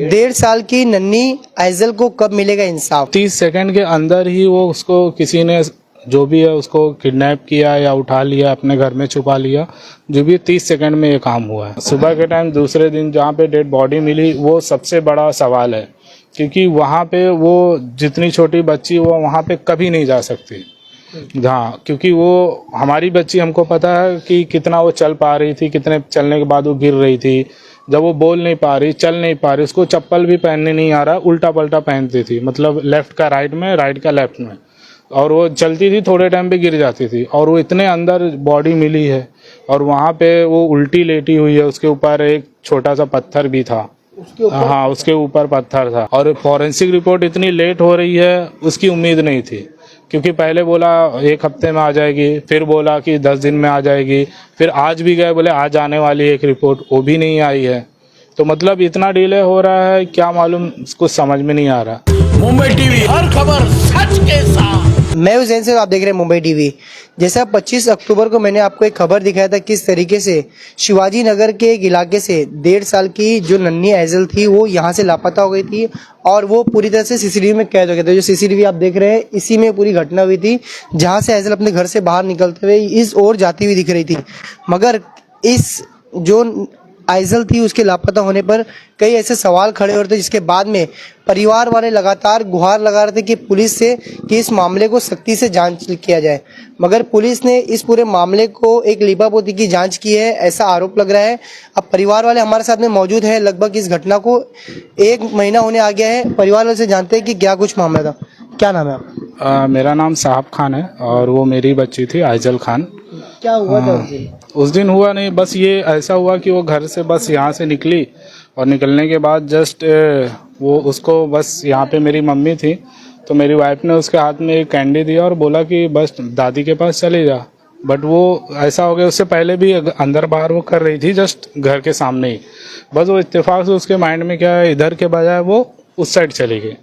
1.5 साल की नन्ही आइजल को कब मिलेगा इंसाफ? 30 सेकंड के अंदर ही वो उसको किसी ने जो भी है उसको किडनैप किया या उठा लिया, अपने घर में छुपा लिया। जो भी 30 सेकंड में ये काम हुआ है। सुबह के टाइम दूसरे दिन जहाँ पे डेड बॉडी मिली वो सबसे बड़ा सवाल है, क्योंकि वहाँ पे वो जितनी छोटी बच्ची वो वहाँ पे कभी नहीं जा सकती। हाँ, क्योंकि वो हमारी बच्ची, हमको पता है कि कितना वो चल पा रही थी, कितने चलने के बाद वो गिर रही थी। जब वो बोल नहीं पा रही, चल नहीं पा रही, उसको चप्पल भी पहनने नहीं आ रहा, उल्टा पल्टा पहनती थी, मतलब लेफ्ट का राइट में, राइट का लेफ्ट में। और वो चलती थी, थोड़े टाइम पे गिर जाती थी। और वो इतने अंदर बॉडी मिली है और वहाँ पे वो उल्टी लेटी हुई है, उसके ऊपर एक छोटा सा पत्थर भी था। हाँ, उसके ऊपर पत्थर था। और फॉरेंसिक रिपोर्ट इतनी लेट हो रही है, उसकी उम्मीद नहीं थी, क्योंकि पहले बोला 1 हफ्ते में आ जाएगी, फिर बोला कि 10 दिन में आ जाएगी, फिर आज भी गए, बोले आज आने वाली है एक रिपोर्ट, वो भी नहीं आई है। तो मतलब इतना डिले हो रहा है, क्या मालूम, कुछ समझ में नहीं आ रहा। मुंबई टीवी, हर खबर सच के साथ। मैं हूं जैन से, आप देख रहे हैं मुंबई टीवी। जैसा 25 अक्टूबर को मैंने आपको एक खबर दिखाया था किस तरीके से शिवाजी नगर के एक इलाके से 1.5 साल की जो नन्ही आइजल थी वो यहाँ से लापता हो गई थी और वो पूरी तरह से सीसीटीवी में कैद हो गया था। जो सीसीटीवी आप देख रहे हैं इसी में पूरी घटना हुई थी, जहाँ से आइजल अपने घर से बाहर निकलते हुए इस ओर जाती हुई दिख रही थी। मगर इस जो आइजल थी उसके लापता होने पर कई ऐसे सवाल खड़े हो रहे थे, जिसके बाद में परिवार वाले लगातार गुहार लगा रहे थे कि पुलिस से कि इस मामले को सख्ती से जांच किया जाए। मगर पुलिस ने इस पूरे मामले को एक लीपापोती की जांच की है, ऐसा आरोप लग रहा है। अब परिवार वाले हमारे साथ में मौजूद हैं। लगभग इस घटना को 1 महीना होने आ गया है। परिवार वाले से जानते हैं कि क्या कुछ मामला था। क्या नाम है आपका? मेरा नाम साहब खान है और वो मेरी बच्ची थी आइजल खान। क्या हुआ था उस दिन? उस दिन हुआ नहीं, बस ये ऐसा हुआ कि वो घर से बस यहाँ से निकली और निकलने के बाद जस्ट वो उसको बस यहाँ पे मेरी मम्मी थी, तो मेरी वाइफ ने उसके हाथ में एक कैंडी दिया और बोला कि बस दादी के पास चले जा। बट वो ऐसा हो गया, उससे पहले भी अंदर बाहर वो कर रही थी जस्ट घर के सामने ही। बस वो इत्तेफाक से उसके माइंड में क्या है, इधर के बजाय वो उस साइड चली गई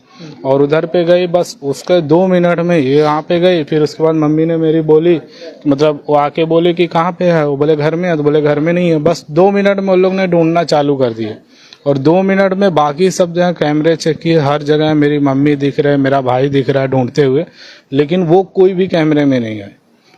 और उधर पे गई। बस उसके 2 मिनट में ये यहाँ पे गई। फिर उसके बाद मम्मी ने मेरी बोली, मतलब वो आके बोले कि कहाँ पे है, वो बोले घर में है, तो बोले घर में नहीं है। बस 2 मिनट में उन लोग ने ढूंढना चालू कर दिए और 2 मिनट में बाकी सब जगह कैमरे चेक किए, हर जगह मेरी मम्मी दिख रहे, मेरा भाई दिख रहा है ढूंढते हुए, लेकिन वो कोई भी कैमरे में नहीं है।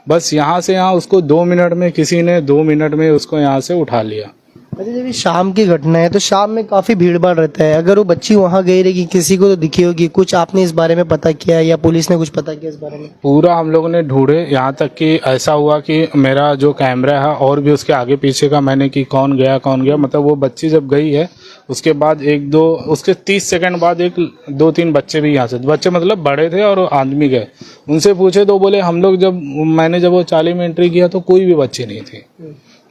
बस यहाँ से यहाँ उसको 2 मिनट में किसी ने 2 मिनट में उसको यहाँ से उठा लिया। अच्छा, जब ये शाम की घटना है तो शाम में काफी भीड़ भाड़ रहता है। अगर वो बच्ची वहां गई रहेगी, किसी को तो दिखी होगी, कुछ आपने इस बारे में पता किया या पुलिस ने कुछ पता किया इस बारे में? पूरा हम लोगों ने ढूंढे, यहाँ तक कि ऐसा हुआ कि मेरा जो कैमरा है और भी उसके आगे पीछे का मैंने कि कौन गया, मतलब वो बच्ची जब गई है उसके बाद 1-2 उसके 30 सेकंड बाद 1-2-3 बच्चे भी यहाँ से, बच्चे मतलब बड़े थे और आदमी गए। उनसे पूछे तो बोले हम लोग मैंने जब वो चाली में एंट्री किया तो कोई भी बच्ची नहीं थी।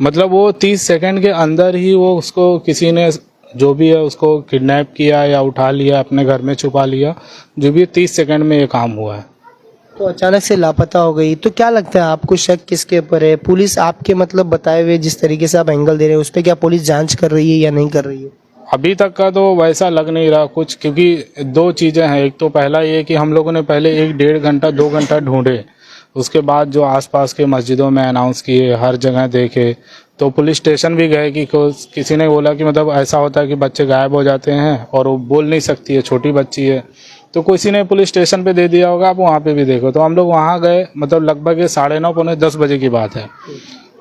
मतलब वो 30 सेकंड के अंदर ही वो उसको किसी ने जो भी है उसको किडनैप किया या उठा लिया, अपने घर में छुपा लिया। जो भी 30 सेकंड में ये काम हुआ है। तो अचानक से लापता हो गई, तो क्या लगता है आपको शक किसके ऊपर है? पुलिस आपके मतलब बताए हुए जिस तरीके से आप एंगल दे रहे हैं उस पर क्या पुलिस जांच कर रही है या नहीं कर रही है? अभी तक का तो वैसा लग नहीं रहा कुछ, क्योंकि 2 चीज़ें हैं। एक तो पहला ये कि हम लोगों ने पहले 1-1.5 घंटा 2 घंटा ढूंढे, उसके बाद जो आसपास के मस्जिदों में अनाउंस किए, हर जगह देखे, तो पुलिस स्टेशन भी गए कि किसी ने बोला कि मतलब ऐसा होता है कि बच्चे गायब हो जाते हैं और वो बोल नहीं सकती है, छोटी बच्ची है, तो किसी ने पुलिस स्टेशन पे दे दिया होगा, आप वहाँ पे भी देखो। तो हम लोग वहाँ गए, मतलब लगभग 9:30 पौने 10 बजे की बात है।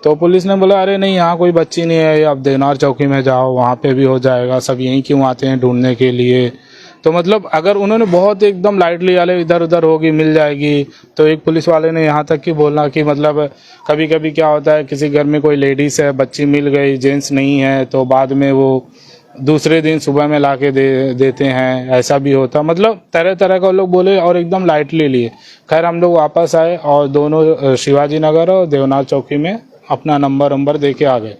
तो पुलिस ने बोला अरे नहीं, यहाँ कोई बच्ची नहीं है, आप देवनार चौकी में जाओ, वहाँ पे भी हो जाएगा, सब यहीं क्यों आते हैं ढूंढने के लिए। तो मतलब अगर उन्होंने बहुत एकदम लाइटली वाले इधर उधर होगी मिल जाएगी, तो एक पुलिस वाले ने यहाँ तक कि बोलना कि मतलब कभी कभी क्या होता है, किसी घर में कोई लेडीज़ है, बच्ची मिल गई, जेंट्स नहीं है, तो बाद में वो दूसरे दिन सुबह में ला के देते हैं, ऐसा भी होता। मतलब तरह तरह का लोग बोले और एकदम लाइटली लिए। खैर हम लोग वापस आए और दोनों शिवाजी नगर और देवनार चौकी में अपना नंबर दे के आ गए।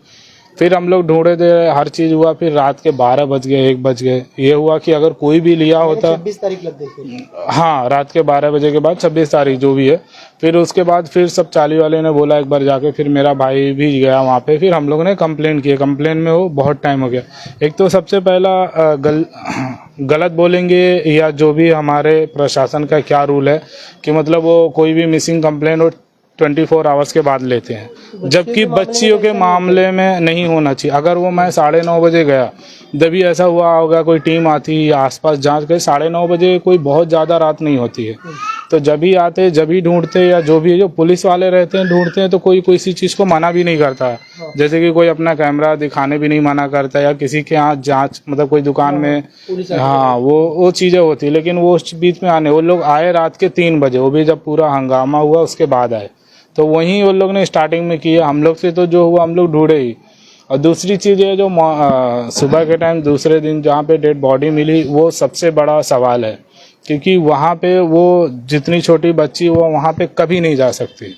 फिर हम लोग ढूंढे थे, हर चीज़ हुआ। फिर रात के 12 बज गए, 1 बज गए। ये हुआ कि अगर कोई भी लिया होता, 26 तारीख लग गई। हाँ, रात के 12 बजे के बाद 26 तारीख जो भी है। फिर उसके बाद फिर सब चाली वाले ने बोला एक बार जाके, फिर मेरा भाई भी गया वहाँ पे। फिर हम लोगों ने कंप्लेन किया, कंप्लेन में वो बहुत टाइम हो गया। एक तो सबसे पहला गलत बोलेंगे या जो भी हमारे प्रशासन का क्या रूल है कि मतलब वो कोई भी मिसिंग कंप्लेन हो 24 आवर्स के बाद लेते हैं, जबकि बच्चियों के मामले में नहीं होना चाहिए। अगर वो मैं 9:30 बजे गया, जब भी ऐसा हुआ होगा कोई टीम आती है आसपास जांच करे, 9:30 बजे कोई बहुत ज़्यादा रात नहीं होती है, तो जब भी आते जब भी ढूंढते, या जो भी जो पुलिस वाले रहते हैं ढूंढते हैं, तो कोई किसी चीज़ को मना भी नहीं करता है। जैसे कि कोई अपना कैमरा दिखाने भी नहीं मना करता, या किसी के यहाँ जांच मतलब कोई दुकान में, हाँ वो चीज़ें होती है। लेकिन वो उस बीच में आने, वो लोग आए रात के 3 बजे, वो भी जब पूरा हंगामा हुआ उसके बाद आए, तो वहीं वो लोग ने स्टार्टिंग में किया। हम लोग से तो जो हुआ हम लोग ढूंढे ही। और दूसरी चीज़ ये जो सुबह के टाइम दूसरे दिन जहाँ पे डेड बॉडी मिली, वो सबसे बड़ा सवाल है, क्योंकि वहाँ पे वो जितनी छोटी बच्ची वो वहाँ पे कभी नहीं जा सकती।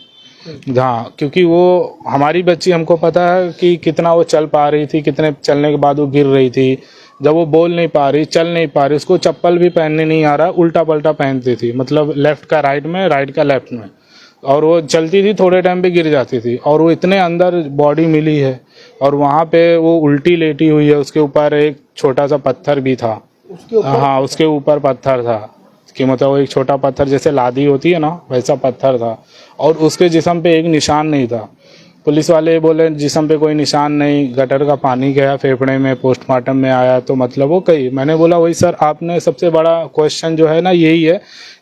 हाँ, क्योंकि वो हमारी बच्ची, हमको पता है कि कितना वो चल पा रही थी, कितने चलने के बाद वो गिर रही थी। जब वो बोल नहीं पा रही, चल नहीं पा रही, उसको चप्पल भी पहनने नहीं आ रहा, उल्टा पल्टा पहनती थी, मतलब लेफ्ट का राइट में, राइट का लेफ्ट में, और वो चलती थी, थोड़े टाइम पे गिर जाती थी। और वो इतने अंदर बॉडी मिली है, और वहाँ पे वो उल्टी लेटी हुई है, उसके ऊपर एक छोटा सा पत्थर भी था। हाँ, उसके ऊपर पत्थर था, कि मतलब वो एक छोटा पत्थर जैसे लादी होती है ना, वैसा पत्थर था, और उसके जिस्म पे एक निशान नहीं था। पुलिस वाले बोले जिस्म पे कोई निशान नहीं, गटर का पानी गया फेफड़े में, पोस्टमार्टम में आया, तो मतलब वो कही। मैंने बोला वही सर, आपने सबसे बड़ा क्वेश्चन जो है ना यही है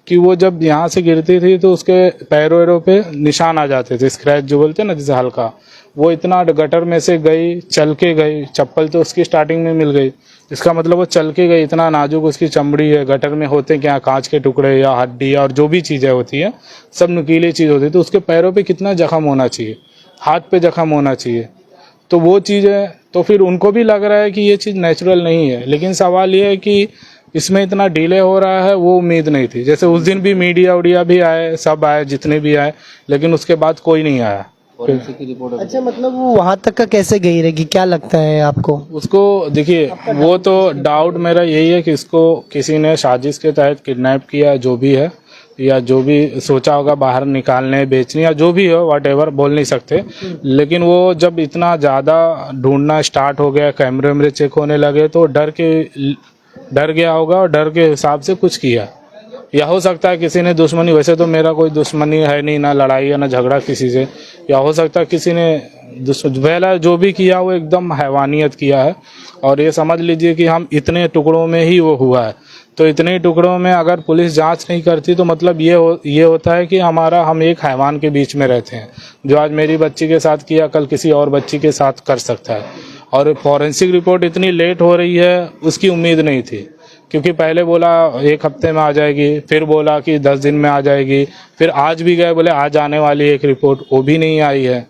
कि वो जब यहाँ से गिरती थी तो उसके पैरों वैरों पे निशान आ जाते थे, स्क्रैच जो बोलते हैं ना जैसे हल्का, वो इतना गटर में से गई, चल के गई, चप्पल तो उसकी स्टार्टिंग में मिल गई, इसका मतलब वो चल के गई, इतना नाजुक उसकी चमड़ी है, गटर में होते क्या कांच के टुकड़े या हड्डी और जो भी चीज़ें होती है सब नुकीली चीज़ होती है, तो उसके पैरों पे कितना जख्म होना चाहिए, हाथ पे जख्म होना चाहिए, तो वो चीज़ है। तो फिर उनको भी लग रहा है कि ये चीज़ नेचुरल नहीं है, लेकिन सवाल ये है कि इसमें इतना डिले हो रहा है, वो उम्मीद नहीं थी। जैसे उस दिन भी मीडिया उडिया भी आए, सब आए जितने भी आए, लेकिन उसके बाद कोई नहीं आया। अच्छा, मतलब वो वहाँ तक का कैसे गई रहेगी, क्या लगता है आपको? उसको देखिए, वो तो डाउट मेरा यही है कि इसको किसी ने साजिश के तहत किडनैप किया, जो भी है, या जो भी सोचा होगा बाहर निकालने, बेचने, या जो भी हो, व्हाटएवर बोल नहीं सकते। लेकिन वो जब इतना ज़्यादा ढूंढना स्टार्ट हो गया, कैमरे वैमरे चेक होने लगे, तो डर गया होगा, और डर के हिसाब से कुछ किया। या हो सकता है किसी ने दुश्मनी, वैसे तो मेरा कोई दुश्मनी है नहीं, ना लड़ाई है ना झगड़ा किसी से, या हो सकता है किसी ने पहला जो भी किया वो एकदम हैवानियत किया है। और ये समझ लीजिए कि हम इतने टुकड़ों में ही वो हुआ है, तो इतने टुकड़ों में अगर पुलिस जांच नहीं करती तो मतलब ये होता है कि हम एक हैवान के बीच में रहते हैं, जो आज मेरी बच्ची के साथ किया कल किसी और बच्ची के साथ कर सकता है। और फॉरेंसिक रिपोर्ट इतनी लेट हो रही है, उसकी उम्मीद नहीं थी, क्योंकि पहले बोला 1 हफ्ते में आ जाएगी, फिर बोला कि 10 दिन में आ जाएगी, फिर आज भी गए बोले आज आने वाली एक रिपोर्ट, वो भी नहीं आई है।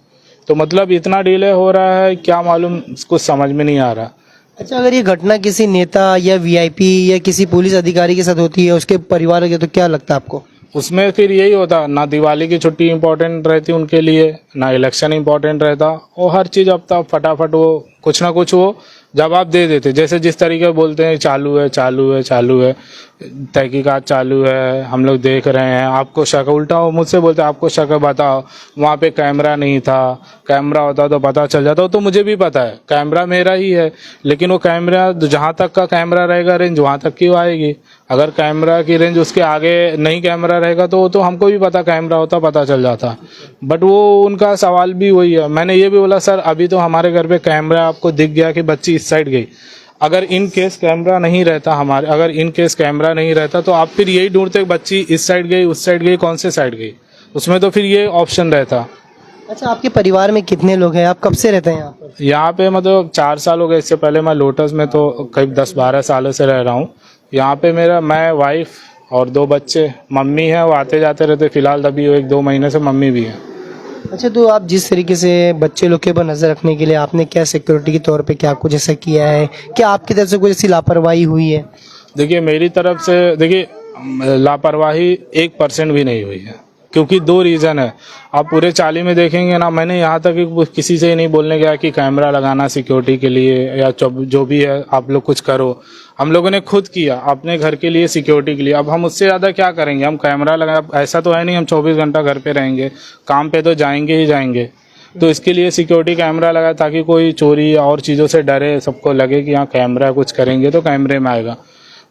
तो मतलब इतना डिले हो रहा है, क्या मालूम, कुछ समझ में नहीं आ रहा। अच्छा, अगर ये घटना किसी नेता या वीआईपी या किसी पुलिस अधिकारी के साथ होती है, उसके परिवार के, तो क्या लगता है आपको? उसमें फिर यही होता, ना दिवाली की छुट्टी इम्पोर्टेंट रहती उनके लिए, ना इलेक्शन इम्पोर्टेंट रहता, और हर चीज़ अब तक फटाफट वो कुछ ना कुछ वो जवाब दे देते। जैसे जिस तरीके बोलते हैं चालू है, तहकीकात चालू है, हम लोग देख रहे हैं, आपको शक, उल्टा वो मुझसे बोलते हैं आपको शक है, बताओ वहाँ पे कैमरा नहीं था, कैमरा होता तो पता चल जाता। तो मुझे भी पता है कैमरा मेरा ही है, लेकिन वो कैमरा जहाँ तक का कैमरा रहेगा रेंज, वहाँ तक की वो आएगी। अगर कैमरा की रेंज उसके आगे नहीं कैमरा रहेगा तो हमको भी पता कैमरा होता, पता चल जाता। बट वो उनका सवाल भी वही है। मैंने ये भी बोला सर अभी तो हमारे घर पे कैमरा आपको दिख गया कि बच्ची इस साइड गई, अगर इन केस कैमरा नहीं रहता तो आप फिर यही ढूंढते बच्ची इस साइड गई, उस साइड गई, कौन से साइड गई, उसमें तो फिर ये ऑप्शन रहता। अच्छा, आपके परिवार में कितने लोग हैं, आप कब से रहते हैं यहाँ पर? यहाँ पे मतलब 4 साल हो गए, इससे पहले मैं लोटस में तो करीब 10-12 सालों से रह रहा हूँ। यहाँ पे मैं वाइफ और 2 बच्चे, मम्मी है वो आते जाते रहते, फिलहाल अभी 1-2 महीने से मम्मी भी है। अच्छा, तो आप जिस तरीके से बच्चे लोग के ऊपर नजर रखने के लिए आपने क्या सिक्योरिटी के तौर पे क्या कुछ ऐसा किया है, क्या आपकी तरफ से कोई ऐसी लापरवाही हुई है? देखिए मेरी तरफ से लापरवाही 1% भी नहीं हुई है, क्योंकि 2 रीज़न है। आप पूरे 40 में देखेंगे ना, मैंने यहाँ तक किसी से ही नहीं बोलने गया कि कैमरा लगाना सिक्योरिटी के लिए या जो भी है आप लोग कुछ करो। हम लोगों ने खुद किया अपने घर के लिए, सिक्योरिटी के लिए। अब हम उससे ज़्यादा क्या करेंगे, हम कैमरा लगा, ऐसा तो है नहीं हम 24 घंटा घर पे रहेंगे, काम पे तो जाएंगे ही जाएंगे। तो इसके लिए सिक्योरिटी कैमरा लगा ताकि कोई चोरी और चीज़ों से डरे, सबको लगे कि यहाँ कैमरा कुछ करेंगे तो कैमरे में आएगा।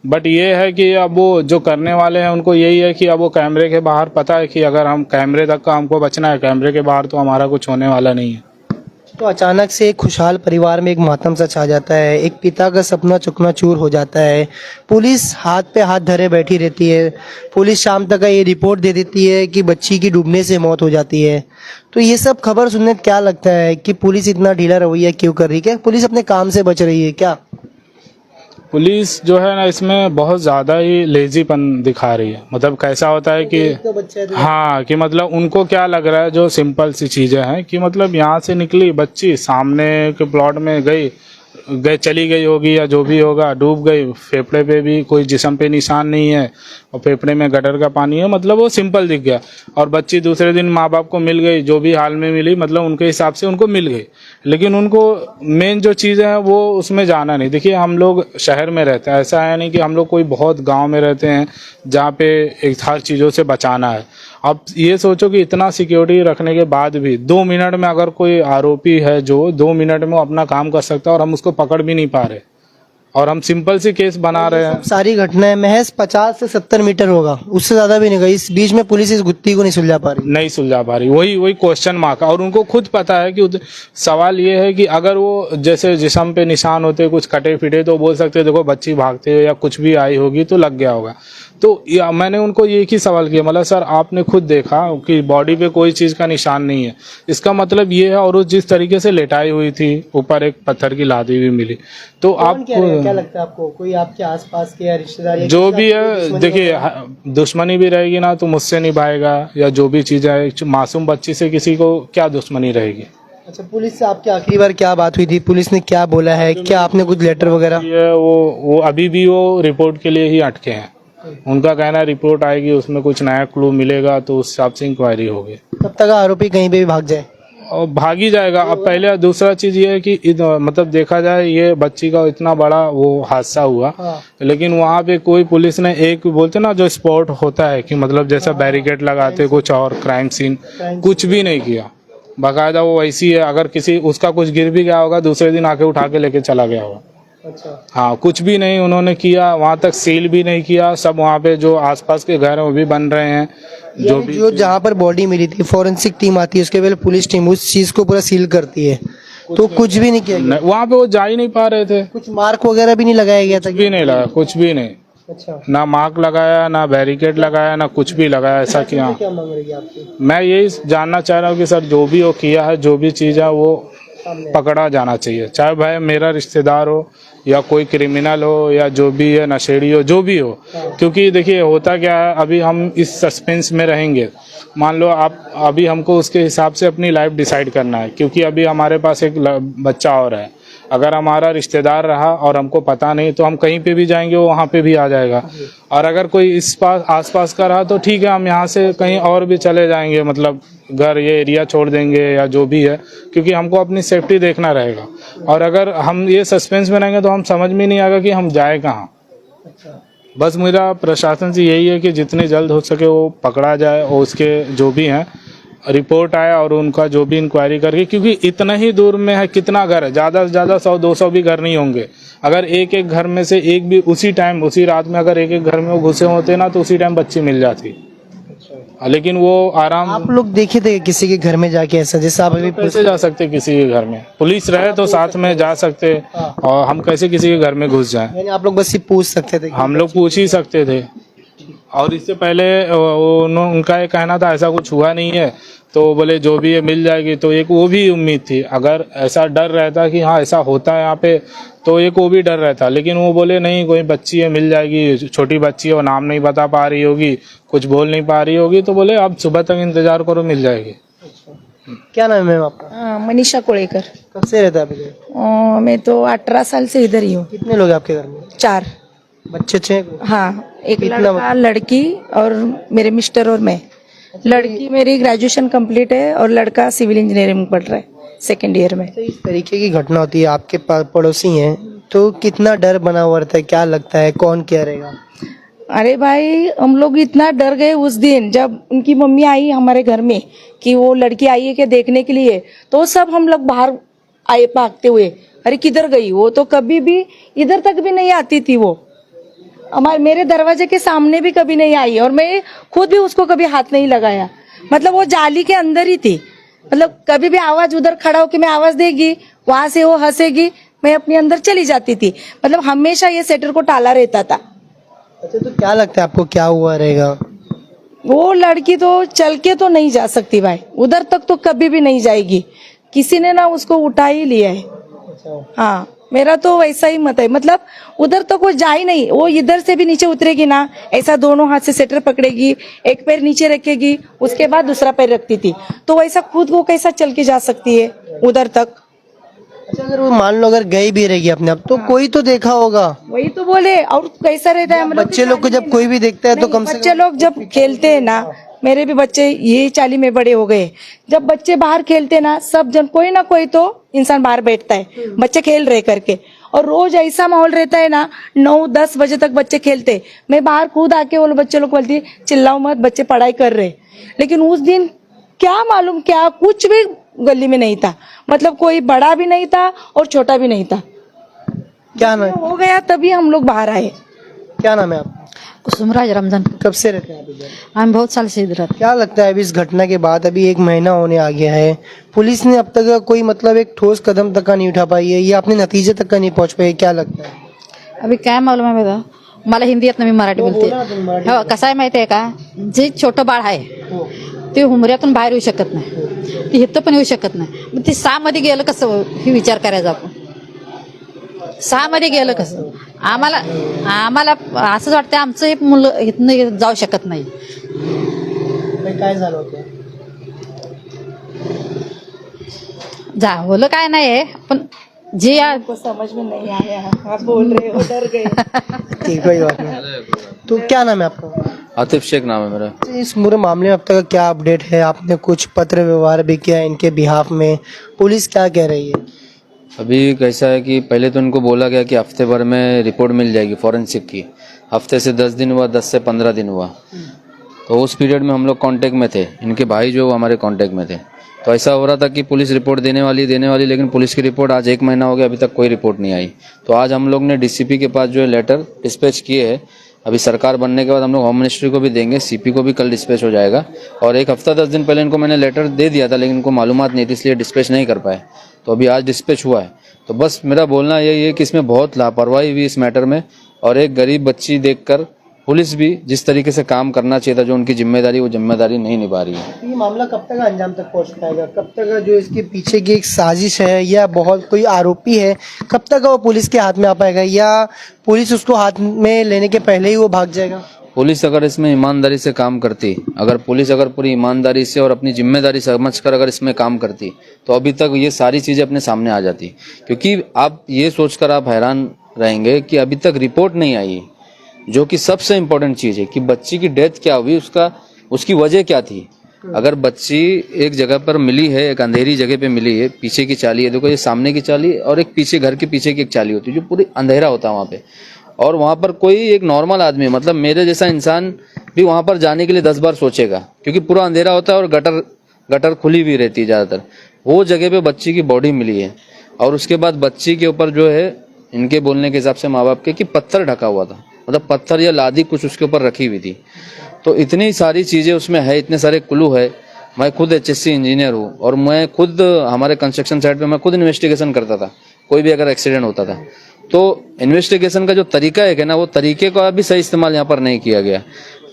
बट ये है कि अब वो जो करने वाले हैं उनको यही है कि अब वो कैमरे के बाहर पता है कि अगर हम कैमरे तक का हमको बचना है, कैमरे के बाहर तो हमारा कुछ होने वाला नहीं है। तो अचानक से एक खुशहाल परिवार में एक मातम सा छा जाता है, एक पिता का सपना चकनाचूर हो जाता है। पुलिस हाथ पे हाथ धरे बैठी रहती है। पुलिस शाम तक ये रिपोर्ट दे देती है कि बच्ची की डूबने से मौत हो जाती है। तो ये सब खबर सुनने क्या लगता है कि पुलिस इतना ढीला रवैया क्यों कर रही है? क्या पुलिस अपने काम से बच रही है क्या? पुलिस जो है ना इसमें बहुत ज़्यादा ही लेजीपन दिखा रही है। मतलब कैसा होता है कि तो बच्चे हाँ, कि मतलब उनको क्या लग रहा है, जो सिंपल सी चीज़ें हैं कि मतलब यहाँ से निकली बच्ची, सामने के प्लॉट में गई चली गई होगी या जो भी होगा, डूब गई, फेफड़े पे भी कोई जिस्म पे निशान नहीं है और फेफड़े में गटर का पानी है, मतलब वो सिंपल दिख गया। और बच्ची दूसरे दिन माँ बाप को मिल गई, जो भी हाल में मिली, मतलब उनके हिसाब से उनको मिल गई। लेकिन उनको मेन जो चीज़ें हैं वो उसमें जाना नहीं। देखिए हम लोग शहर में रहते हैं, ऐसा है नहीं कि हम लोग कोई बहुत गाँव में रहते हैं जहाँ पे एक हर चीज़ों से बचाना है। अब ये सोचो कि इतना सिक्योरिटी रखने के बाद भी 2 मिनट में अगर कोई आरोपी है जो 2 मिनट में वो अपना काम कर सकता है और हम उसको पकड़ भी नहीं पा रहे, और हम सिंपल सी केस बना रहे हैं। सारी घटनाएं महज 50 से 70 मीटर होगा, उससे ज्यादा भी नहीं गई। इस बीच में पुलिस इस गुत्थी को नहीं सुलझा पा रही। नहीं सुलझा पा रही, वही क्वेश्चन मार्क। और उनको खुद पता है कि सवाल ये है कि अगर वो जैसे जिस्म पे निशान होते कुछ कटे फिटे तो बोल सकते देखो बच्ची भागते हुए या कुछ भी आई होगी तो लग गया होगा। तो मैंने उनको एक ही सवाल किया, मतलब सर आपने खुद देखा कि बॉडी पे कोई चीज़ का निशान नहीं है, इसका मतलब ये है। और उस जिस तरीके से लेटाई हुई थी, ऊपर एक पत्थर की लादी भी मिली। तो आप क्या लगता है आपको, कोई आपके आसपास के या रिश्तेदार या जो किसी भी आपकी है, दुश्मनी देखिए वगैरह? दुश्मनी भी रहेगी ना तो मुझसे निभाएगा, या जो भी चीज़ है, मासूम बच्ची से किसी को क्या दुश्मनी रहेगी। अच्छा, पुलिस से आपकी आखिरी बार क्या बात हुई थी? पुलिस ने क्या बोला है? क्या आपने कुछ लेटर वगैरह? ये वो अभी भी वो रिपोर्ट के लिए ही अटके हैं। उनका कहना है रिपोर्ट आएगी, उसमें कुछ नया क्लू मिलेगा तो उस हिसाब से इंक्वायरी होगी। तब तक आरोपी कहीं पे भी भाग जाए और भाग ही जाएगा। अब पहले दूसरा चीज ये है कि मतलब देखा जाए ये बच्ची का इतना बड़ा वो हादसा हुआ, हाँ। लेकिन वहाँ पे कोई पुलिस ने एक बोलते ना जो स्पॉट होता है कि मतलब जैसा बैरिकेड लगाते कुछ और क्राइम सीन, कुछ भी नहीं किया। बाकायदा वो वैसी है, अगर किसी उसका कुछ गिर भी गया होगा दूसरे दिन आके उठा के लेके चला गया होगा। अच्छा, हाँ, कुछ भी नहीं उन्होंने किया, वहाँ तक सील भी नहीं किया। सब वहाँ पे जो आसपास के घर हैं वो भी बन रहे हैं। जो जहाँ पर बॉडी मिली थी, फॉरेंसिक टीम आती है, उसके पहले पुलिस टीम उस चीज को पूरा सील करती है, तो कुछ भी नहीं किया गया। वहाँ पे वो जा ही नहीं पा रहे थे, कुछ मार्क वगैरह भी नहीं लगाया गया था? कुछ भी नहीं लगा, कुछ भी नहीं। अच्छा, ना मार्क लगाया, ना बैरिकेड लगाया, ना कुछ भी लगाया। ऐसा किया। क्या मांग रही है आपकी? मैं यही जानना चाह रहा हूँ कि सर जो भी वो किया है, जो भी चीज़ है वो पकड़ा जाना चाहिए, चाहे भाई मेरा रिश्तेदार हो या कोई क्रिमिनल हो या जो भी है नशेड़ी हो, जो भी हो। क्योंकि देखिए होता क्या है, अभी हम इस सस्पेंस में रहेंगे। मान लो आप अभी हमको उसके हिसाब से अपनी लाइफ डिसाइड करना है, क्योंकि अभी हमारे पास एक बच्चा और है। अगर हमारा रिश्तेदार रहा और हमको पता नहीं तो हम कहीं पे भी जाएंगे वो वहाँ पे भी आ जाएगा। और अगर कोई इस पास आसपास का रहा तो ठीक है, हम यहाँ से कहीं और भी चले जाएंगे, मतलब घर ये एरिया छोड़ देंगे या जो भी है, क्योंकि हमको अपनी सेफ्टी देखना रहेगा। और अगर हम ये सस्पेंस में रहेंगे तो हम समझ में नहीं आएगा कि हम जाए कहाँ। बस मेरा प्रशासन से यही है कि जितने जल्द हो सके वो पकड़ा जाए और उसके जो भी हैं रिपोर्ट आए और उनका जो भी इंक्वायरी करके, क्योंकि इतना ही दूर में है, कितना घर है, ज़्यादा से ज़्यादा 100-200 भी घर नहीं होंगे। अगर एक एक घर में से एक भी उसी टाइम उसी रात में अगर एक एक घर में वो घुसे होते ना तो उसी टाइम बच्ची मिल जाती। लेकिन वो आराम। आप लोग देखे थे किसी के घर में जाके ऐसा, जैसे आप अभी कैसे जा सकते किसी के घर में? पुलिस रहे तो साथ में जा सकते, और हम कैसे किसी के घर में घुस जाएं? यानी आप लोग बस ये पूछ सकते थे? हम लोग पूछ ही सकते थे। और इससे पहले उनका ये कहना था ऐसा कुछ हुआ नहीं है, तो बोले जो भी है मिल जाएगी। तो एक वो भी उम्मीद थी, अगर ऐसा डर रहता कि हाँ ऐसा होता है यहाँ पे तो एक वो भी डर रहता। लेकिन वो बोले नहीं, कोई बच्ची है मिल जाएगी, छोटी बच्ची है, वो नाम नहीं बता पा रही होगी, कुछ बोल नहीं पा रही होगी, तो बोले अब सुबह तक इंतजार करो मिल जाएगी। क्या नाम है मैम आपका? मनीषा कोळेकर। कब से रहता है आप इधर? मैं तो 18 साल से इधर ही हूँ। कितने लोग हैं आपके घर में? 4। बच्चे अच्छे हैं? हाँ, एक कितना लड़का लड़की और मेरे मिस्टर और मैं। लड़की मेरी ग्रेजुएशन कंप्लीट है और लड़का सिविल इंजीनियरिंग पढ़ रहा है, 2nd ईयर में। तो इस तरीके की घटना होती है, आपके पड़ोसी हैं, तो कितना डर बना हुआ रहता है? क्या लगता है कौन क्या रहेगा? अरे भाई, हम लोग इतना डर गए उस दिन जब उनकी मम्मी आई हमारे घर में कि वो लड़की आई है क्या देखने के लिए, तो सब हम लोग बाहर आए भागते हुए। अरे किधर गई वो, तो कभी भी इधर तक भी नहीं आती थी वो। हमारे मेरे दरवाजे के सामने भी कभी नहीं आई और मैं खुद भी उसको कभी हाथ नहीं लगाया। मतलब वो जाली के अंदर ही थी। मतलब कभी भी आवाज उधर खड़ा होकर मैं आवाज देगी, वहां से वो हंसेगी, मैं अपने अंदर चली जाती थी। मतलब हमेशा ये सेटर को टाला रहता था। अच्छा, तो क्या लगता है आपको क्या हुआ रहेगा? वो लड़की तो चल के तो नहीं जा सकती भाई, उधर तक तो कभी भी नहीं जाएगी। किसी ने ना उसको उठा ही लिया है। हाँ, मेरा तो वैसा ही मत है। मतलब उधर तक वो जा ही नहीं, वो इधर से भी नीचे उतरेगी ना, ऐसा दोनों हाथ से सेटर पकड़ेगी, एक पैर नीचे रखेगी, उसके बाद दूसरा पैर रखती थी। तो वैसा खुद वो कैसा चल के जा सकती है उधर तक? अच्छा, अगर वो मान लो अगर गई भी रहेगी अपने आप, तो कोई तो देखा होगा। वही तो बोले। और कैसा रहता है हम लोग बच्चे लोग को जब कोई भी देखता है तो कम से बच्चे लोग जब खेलते हैं ना, मेरे भी बच्चे ये चाली में बड़े हो गए, जब बच्चे बाहर खेलते ना, सब जन कोई ना कोई तो इंसान बाहर बैठता है बच्चे खेल रहे करके। और रोज ऐसा माहौल रहता है ना, 9-10 बजे तक बच्चे खेलते। मैं बाहर खुद आके वो बच्चे लोग बोलती चिल्लाओ मत, बच्चे पढ़ाई कर रहे। लेकिन उस दिन क्या मालूम क्या कुछ भी गली में नहीं था। मतलब कोई बड़ा भी नहीं था और छोटा भी नहीं था। क्या नाम हो गया तभी हम लोग बाहर आए। क्या नाम है आपका? कुसुमराज रमजान। कब से रहते हैं आप इधर? हम बहुत साल से इधर रहते क्या लगता है अभी इस घटना के बाद, अभी 1 महीना होने आ गया है, पुलिस ने अब तक कोई मतलब एक ठोस कदम तक का नहीं उठा पाई है या अपने नतीजे तक का नहीं पहुंच पाई है? क्या लगता है? हैं। अभी काय मालूम आहे बघा, मला हिंदी येत नाही, मी मराठी बोलते। हो, कसं आहे माहिती आहे का, जे छोटं बाळ आहे ते हुमऱ्यातून बाहेर येऊ शकत नाही, ते इथं पण येऊ शकत नाही। मग ते 6 मध्ये गेलं कसं, हे विचार करायचा आपण। 6 मध्ये गेलं कसं? आम्हाला असंच वाटतं आमचं हे मुलं इथनं जाऊ शकत नाही। काय झालं होतं? झालं काय नाही पण जे को समझ में नहीं आया, आप बोल रहे हो, डर गए। ठीक, कोई बात नहीं। तो क्या नाम है आपका? आतिफ शेख नाम है मेरा। इस पूरे मामले में अब तक का क्या अपडेट है? आपने कुछ पत्र व्यवहार भी किया इनके बिहाफ में, पुलिस क्या कह रही है? अभी कैसा है कि पहले तो इनको बोला गया कि हफ्ते भर में रिपोर्ट मिल जाएगी फॉरेंसिक की। हफ्ते से 10 दिन हुआ, 10 से 15 दिन हुआ। तो उस पीरियड में हम लोग कांटेक्ट में थे, इनके भाई जो हमारे कांटेक्ट में थे। तो ऐसा हो रहा था कि पुलिस रिपोर्ट देने वाली, लेकिन पुलिस की रिपोर्ट आज 1 महीना हो गया, अभी तक कोई रिपोर्ट नहीं आई। तो आज हम लोग ने डीसीपी के पास जो है लेटर डिस्पैच किए है। अभी सरकार बनने के बाद हम लोग होम मिनिस्ट्री को भी देंगे, सीपी को भी कल डिस्पैच हो जाएगा। और 1 हफ्ता 10 दिन पहले इनको मैंने लेटर दे दिया था, लेकिन इनको मालूमात नहीं थी, इसलिए डिस्पैच नहीं कर पाए। तो अभी आज डिस्पैच हुआ है। तो बस मेरा बोलना यही है कि इसमें बहुत लापरवाही हुई इस मैटर में, और एक गरीब बच्ची देखकर पुलिस भी जिस तरीके से काम करना चाहिए था, जो उनकी जिम्मेदारी, वो जिम्मेदारी नहीं निभा रही है। ये मामला कब तक अंजाम तक पहुंच पाएगा? कब तक जो इसके पीछे की एक साजिश है या बहुत कोई आरोपी है, कब तक वो पुलिस के हाथ में आ पाएगा, या पुलिस उसको हाथ में लेने के पहले ही वो भाग जाएगा? पुलिस अगर इसमें ईमानदारी से काम करती, अगर पुलिस अगर पूरी ईमानदारी से और अपनी जिम्मेदारी समझकर अगर इसमें काम करती, तो अभी तक ये सारी चीजें अपने सामने आ जाती। क्योंकि आप ये सोचकर आप हैरान रहेंगे कि अभी तक रिपोर्ट नहीं आई, जो कि सबसे इम्पोर्टेंट चीज है कि बच्ची की डेथ क्या हुई, उसकी वजह क्या थी। अगर बच्ची एक जगह पर मिली है, एक अंधेरी जगह पे मिली है, पीछे की चाली है, देखो ये सामने की चाली और एक पीछे, घर के पीछे की एक चाली होती है, जो पूरी अंधेरा होता है वहाँ पे। और वहाँ पर कोई एक नॉर्मल आदमी, मतलब मेरे जैसा इंसान भी वहाँ पर जाने के लिए 10 बार सोचेगा, क्योंकि पूरा अंधेरा होता है और गटर खुली भी रहती है ज्यादातर। वो जगह पे बच्ची की बॉडी मिली है, और उसके बाद बच्ची के ऊपर जो है, इनके बोलने के हिसाब से माँ बाप के, कि पत्थर ढका हुआ था, मतलब पत्थर या लादी कुछ उसके ऊपर रखी हुई थी। तो इतनी सारी चीजें उसमें है, इतने सारे क्लू है। मैं खुद HSC इंजीनियर हूँ, और मैं खुद हमारे कंस्ट्रक्शन साइट पे मैं खुद इन्वेस्टिगेशन करता था, कोई भी अगर एक्सीडेंट होता था। तो इन्वेस्टिगेशन का जो तरीका है ना, वो तरीके का भी सही इस्तेमाल यहाँ पर नहीं किया गया।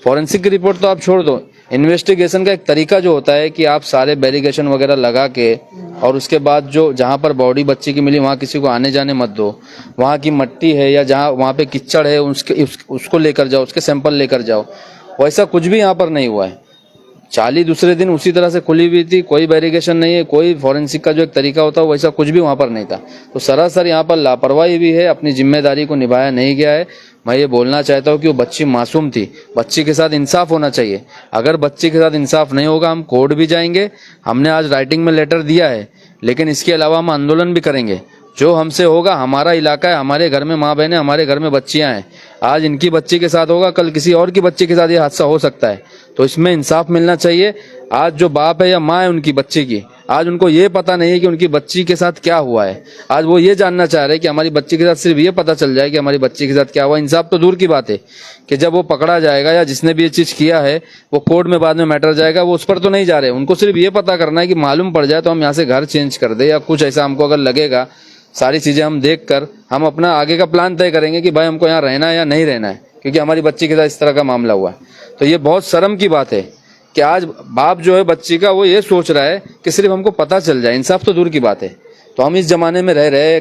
फॉरेंसिक की रिपोर्ट तो आप छोड़ दो, इन्वेस्टिगेशन का एक तरीका जो होता है कि आप सारे बैरिकेशन वगैरह लगा के, और उसके बाद जो जहाँ पर बॉडी बच्ची की मिली वहाँ किसी को आने जाने मत दो, वहाँ की मट्टी है या जहाँ वहाँ पे कीचड़ है उसको लेकर जाओ, उसके सैंपल लेकर जाओ। वैसा कुछ भी यहाँ पर नहीं हुआ है। चाली दूसरे दिन उसी तरह से खुली हुई थी, कोई बैरिकेशन नहीं है, कोई फॉरेंसिक का जो एक तरीका होता है वैसा कुछ भी वहाँ पर नहीं था। तो सरासर यहाँ पर लापरवाही भी है, अपनी जिम्मेदारी को निभाया नहीं गया है। मैं ये बोलना चाहता हूँ कि वो बच्ची मासूम थी, बच्ची के साथ इंसाफ होना चाहिए। अगर बच्ची के साथ इंसाफ नहीं होगा, हम कोर्ट भी जाएंगे। हमने आज राइटिंग में लेटर दिया है, लेकिन इसके अलावा हम आंदोलन भी करेंगे। जो हमसे होगा, हमारा इलाका है, हमारे घर में माँ बहनें, हमारे घर में बच्चियां हैं। आज इनकी बच्ची के साथ होगा, कल किसी और की बच्ची के साथ ये हादसा हो सकता है। तो इसमें इंसाफ मिलना चाहिए। आज जो बाप है या माँ है उनकी बच्ची की, आज उनको ये पता नहीं है कि उनकी बच्ची के साथ क्या हुआ है। आज वो ये जानना चाह रहे हैं कि हमारी बच्ची के साथ सिर्फ ये पता चल जाए कि हमारी बच्ची के साथ क्या हुआ। इंसाफ तो दूर की बात है कि जब वो पकड़ा जाएगा या जिसने भी ये चीज किया है वो कोर्ट में बाद में मैटर जाएगा, वो उस पर तो नहीं जा रहे। उनको सिर्फ ये पता करना है कि मालूम पड़ जाए तो हम यहाँ से घर चेंज कर दे या कुछ ऐसा हमको अगर लगेगा, सारी चीजें हम देख कर हम अपना आगे का प्लान तय करेंगे कि भाई हमको यहाँ रहना है या नहीं रहना है, क्योंकि हमारी बच्ची के साथ इस तरह का मामला हुआ है। तो ये बहुत शर्म की बात है कि आज बाप जो है बच्ची का वो ये सोच रहा है कि सिर्फ हमको पता चल जाए। इंसाफ तो दूर की बात है। तो हम इस जमाने में रह रहे हैं,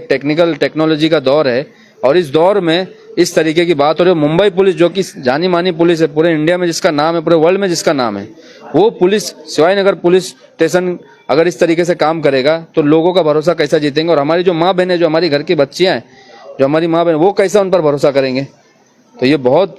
टेक्नोलॉजी का दौर है, और इस दौर में इस तरीके की बात हो रही है। मुंबई पुलिस जो कि जानी मानी पुलिस है, पूरे इंडिया में जिसका नाम है, पूरे वर्ल्ड में जिसका नाम है, वो police Shivaji Nagar police station अगर इस तरीके से काम करेगा तो लोगों का भरोसा कैसा जीतेंगे। और हमारी जो माँ बहन है, जो हमारी घर की बच्चियां हैं, जो हमारी माँ बहन, वो कैसा उन पर भरोसा करेंगे। तो ये बहुत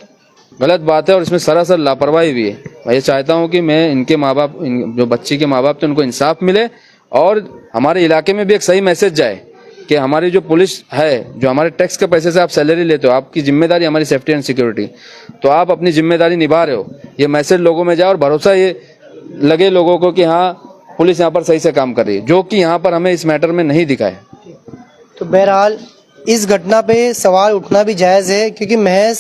गलत बात है और इसमें सरासर लापरवाही भी है। मैं ये चाहता हूँ कि मैं इनके माँ बाप, जो बच्ची के माँ बाप थे, उनको इंसाफ मिले और हमारे इलाके में भी एक सही मैसेज जाए कि हमारी जो पुलिस है, जो हमारे टैक्स के पैसे से आप सैलरी लेते हो, आपकी जिम्मेदारी हमारी सेफ्टी एंड सिक्योरिटी, तो आप अपनी जिम्मेदारी निभा रहे हो। ये मैसेज लोगों में जाए और भरोसा ये लगे लोगों को कि हाँ पुलिस यहाँ पर सही से काम कर रही है, जो कि यहाँ पर हमें इस मैटर में नहीं दिखा है। तो बहरहाल इस घटना पे सवाल उठना भी जायज़ है, क्योंकि महज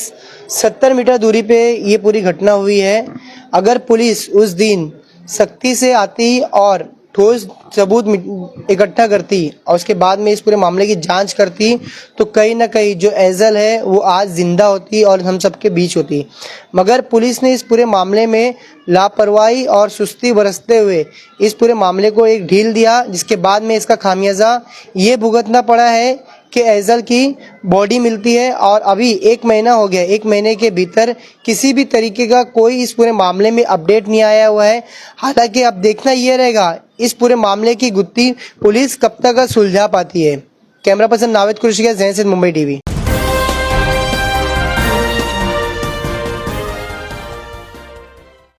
70 मीटर दूरी पे ये पूरी घटना हुई है। अगर पुलिस उस दिन सख्ती से आती और ठोस सबूत इकट्ठा करती और उसके बाद में इस पूरे मामले की जांच करती, तो कहीं ना कहीं जो एजल है वो आज जिंदा होती और हम सबके बीच होती। मगर पुलिस ने इस पूरे मामले में लापरवाही और सुस्ती बरसते हुए इस पूरे मामले को एक ढील दिया, जिसके बाद में इसका खामियाजा ये भुगतना पड़ा है कि एजल की बॉडी मिलती है और अभी 1 महीना हो गया। 1 महीने के भीतर किसी भी तरीके का कोई इस पूरे मामले में अपडेट नहीं आया हुआ है। हालांकि अब देखना ये रहेगा इस पूरे मामले की गुत्थी पुलिस कब तक सुलझा पाती है। कैमरा पर्सन नावेद कुरैशी के ज़हन से मुंबई टीवी।